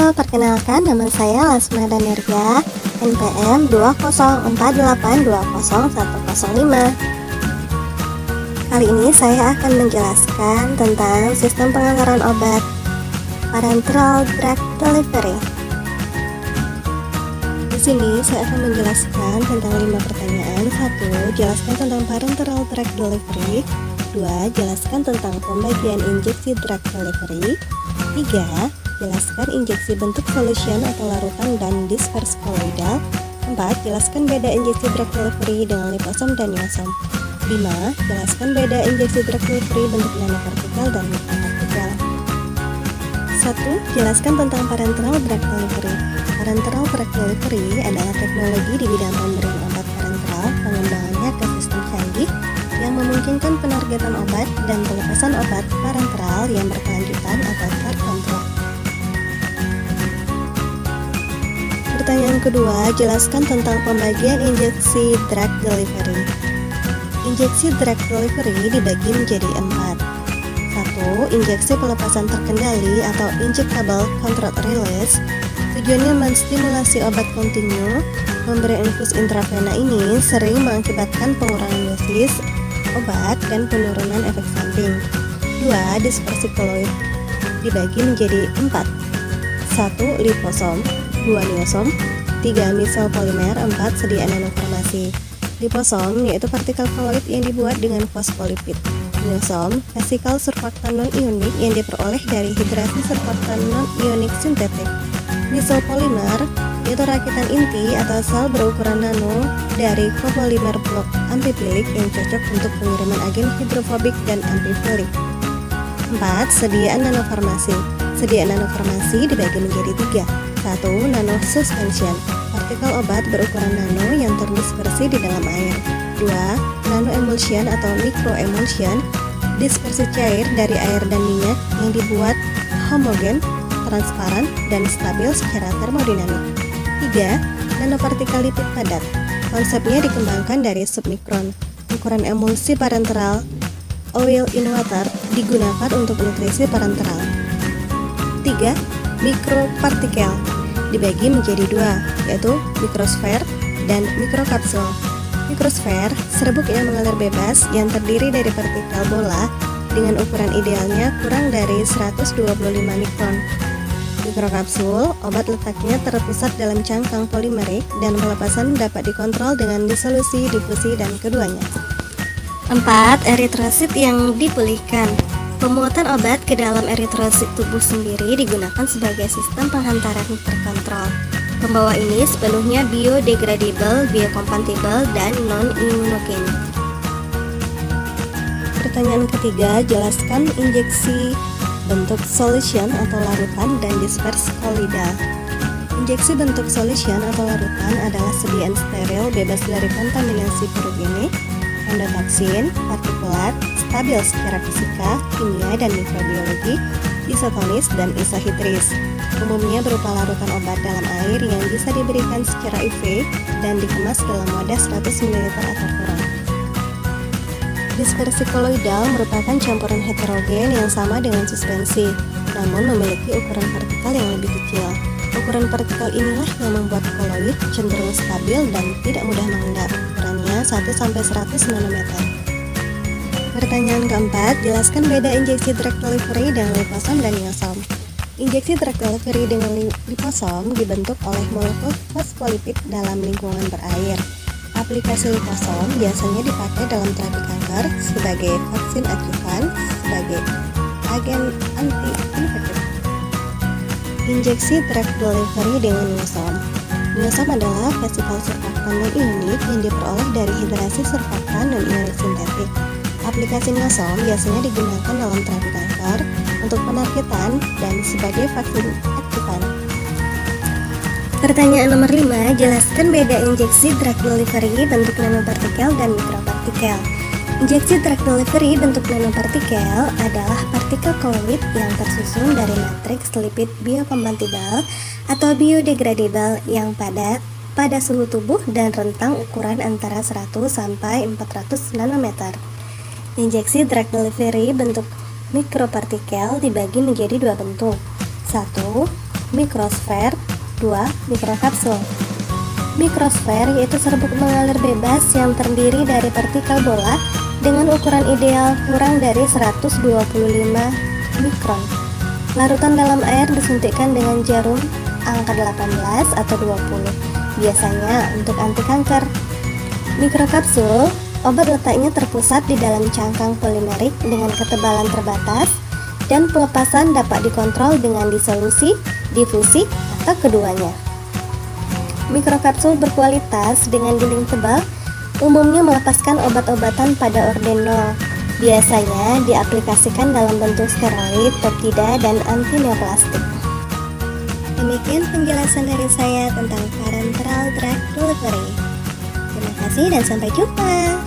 Halo, perkenalkan nama saya Lasma Danerja, NPM 204820105. Kali ini saya akan menjelaskan tentang sistem pengantaran obat parenteral drug delivery. Di sini saya akan menjelaskan tentang 5 pertanyaan. 1. Jelaskan tentang parenteral drug delivery. 2. Jelaskan tentang pembagian injeksi drug delivery. 3. Jelaskan injeksi bentuk solution atau larutan dan disperse koloidal. 4. Jelaskan beda injeksi drug delivery dengan liposom dan iosom. 5. Jelaskan beda injeksi drug delivery bentuk nanopartikel dan mikropartikel. 1. Jelaskan tentang parenteral drug delivery. Parenteral drug delivery adalah teknologi di bidang pemberian obat parenteral, pengembangannya ke sistem canggih yang memungkinkan penargetan obat dan pelepasan obat parenteral yang berkelanjutan atau terkontrol. Pertanyaan kedua, jelaskan tentang pembagian injeksi drug delivery. Injeksi drug delivery dibagi menjadi 4. 1. Injeksi pelepasan terkendali atau injectable controlled release. Tujuannya menstimulasi obat kontinu. Memberi infus intravena ini sering mengakibatkan pengurangan dosis obat dan penurunan efek samping. 2. Dispersi koloid dibagi menjadi 4. 1. Liposom, 2. Iosom, 3. Misel polimer, 4. Sedia nanofarmasi. Liposom yaitu partikel koloid yang dibuat dengan fosfolipid. Iosom, vesikal surfaktan non-ionik yang diperoleh dari hidrasi surfaktan non-ionik sintetik. Misel polimer yaitu rakitan inti atau sel berukuran nano dari copolymer blok amfifilik yang cocok untuk pengiriman agen hidrofobik dan amfifilik. 4. Sediaan nanofarmasi. Sediaan nanofarmasi dibagi menjadi 3. 1. Nano suspension, partikel obat berukuran nano yang terdispersi di dalam air. 2. Nano emulsion atau microemulsion, dispersi cair dari air dan minyak yang dibuat homogen, transparan, dan stabil secara termodinamik. 3. Nanopartikel lipid padat. Konsepnya dikembangkan dari submikron. Ukuran emulsi parenteral oil in water digunakan untuk nutrisi parenteral. 3. Mikropartikel dibagi menjadi 2, yaitu mikrosfer dan mikrokapsul. Mikrosfer, serbuk yang mengalir bebas yang terdiri dari partikel bola dengan ukuran idealnya kurang dari 125 mikron. Mikrokapsul, obat letaknya terpusat dalam cangkang polimerik dan pelepasan dapat dikontrol dengan disolusi, difusi, dan keduanya. 4. Eritrosit yang dipulihkan. Pemuatan obat ke dalam eritrosit tubuh sendiri digunakan sebagai sistem penghantaran terkontrol. Pembawa ini sepenuhnya biodegradable, biokompatibel, dan non-immunogen. Pertanyaan ketiga, jelaskan injeksi bentuk solution atau larutan dan disperse koloidal. Injeksi bentuk solution atau larutan adalah sediaan steril bebas dari kontaminasi pirogenik, endotoksin, partikulat, stabil secara fisika, kimia, dan mikrobiologi, isotonis, dan isohidris. Umumnya berupa larutan obat dalam air yang bisa diberikan secara IV dan dikemas dalam wadah 100 ml atau kurang. Dispersi koloidal merupakan campuran heterogen yang sama dengan suspensi, namun memiliki ukuran partikel yang lebih kecil. Ukuran partikel inilah yang membuat koloid cenderung stabil dan tidak mudah mengendap. Ukurannya 1-100 nanometer. Pertanyaan keempat, jelaskan beda injeksi drug delivery dengan liposom dan iosom. Injeksi drug delivery dengan liposom dibentuk oleh molekul fosfolipid dalam lingkungan berair. Aplikasi liposom biasanya dipakai dalam terapi kanker sebagai vaksin adjuvan, sebagai agen anti-infektif. Injeksi drug delivery dengan iosom. Iosom adalah vesikal surfaktan non-ionik yang diperoleh dari hidrasi surfaktan non-ionik sintetik. Aplikasi iosom biasanya digunakan dalam terapi kanker, untuk penargetan, dan sebagai vaksin adjuvan. Pertanyaan nomor 5, jelaskan beda injeksi drug delivery bentuk nanopartikel dan mikropartikel. Injeksi drug delivery bentuk nanopartikel adalah partikel koloid yang tersusun dari matriks lipid biokompatibel atau biodegradable yang padat pada suhu tubuh dan rentang ukuran antara 100 sampai 400 nanometer. Injeksi drug delivery bentuk mikropartikel dibagi menjadi 2 bentuk. 1. mikrosfer. 2. Mikrokapsul. Mikrosfer yaitu serbuk mengalir bebas yang terdiri dari partikel bola dengan ukuran ideal kurang dari 125 mikron. Larutan dalam air disuntikkan dengan jarum angka 18 atau 20, biasanya untuk anti kanker. Mikrokapsul, obat letaknya terpusat di dalam cangkang polimerik dengan ketebalan terbatas, dan pelepasan dapat dikontrol dengan disolusi, difusi, atau keduanya. Mikrokapsul berkualitas dengan dinding tebal, umumnya melepaskan obat-obatan pada orden 0. Biasanya diaplikasikan dalam bentuk steroid, peptida, dan antineoplastik. Demikian penjelasan dari saya tentang parenteral drug delivery. Terima kasih dan sampai jumpa.